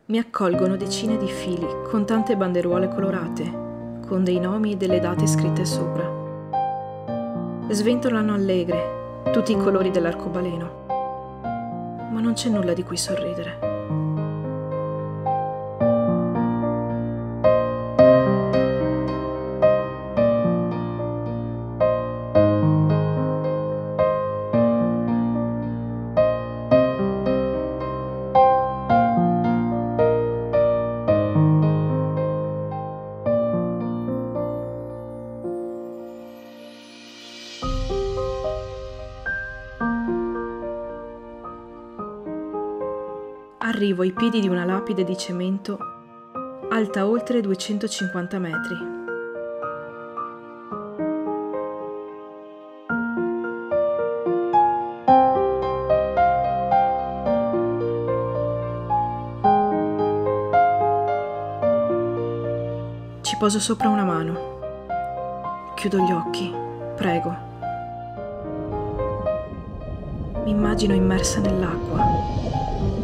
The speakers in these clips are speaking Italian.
Mi accolgono decine di fili con tante banderuole colorate, con dei nomi e delle date scritte sopra. Sventolano allegre tutti i colori dell'arcobaleno, ma non c'è nulla di cui sorridere. Arrivo ai piedi di una lapide di cemento alta oltre 250 metri. Ci poso sopra una mano. Chiudo gli occhi, prego. Mi immagino immersa nell'acqua.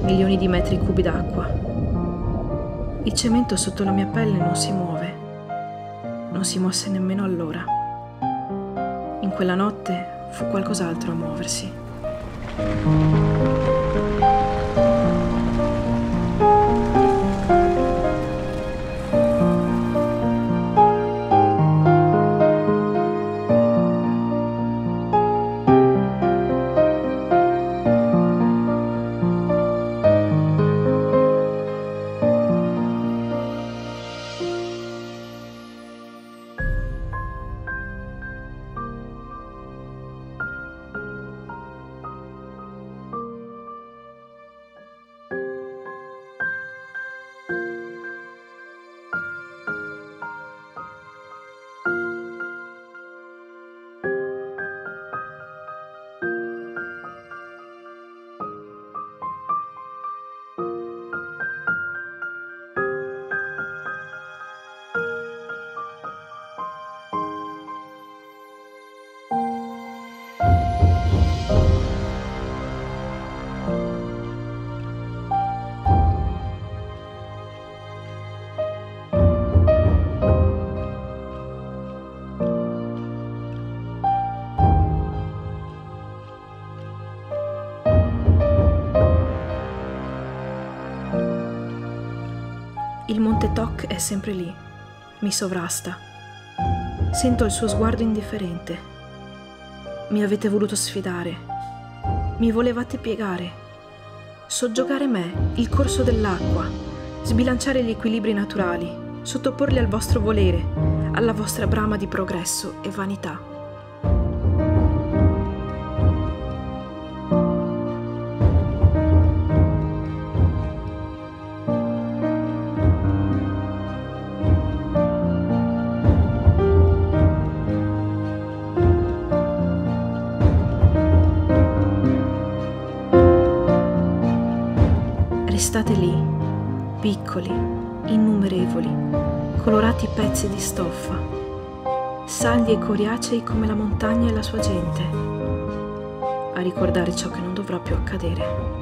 Milioni di metri cubi d'acqua. Il cemento sotto la mia pelle non si muove. Non si mosse nemmeno allora. In quella notte fu qualcos'altro a muoversi. Il monte Toc è sempre lì, mi sovrasta. Sento il suo sguardo indifferente. Mi avete voluto sfidare, mi volevate piegare, soggiogare me, il corso dell'acqua, sbilanciare gli equilibri naturali, sottoporli al vostro volere, alla vostra brama di progresso e vanità. Restate lì, piccoli, innumerevoli, colorati pezzi di stoffa, saldi e coriacei come la montagna e la sua gente, a ricordare ciò che non dovrà più accadere.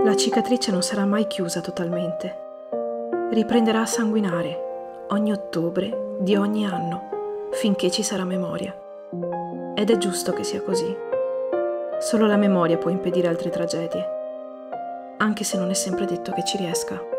La cicatrice non sarà mai chiusa totalmente. riprenderà a sanguinare ogni ottobre di ogni anno, finché ci sarà memoria. Ed è giusto che sia così. Solo la memoria può impedire altre tragedie, anche se non è sempre detto che ci riesca.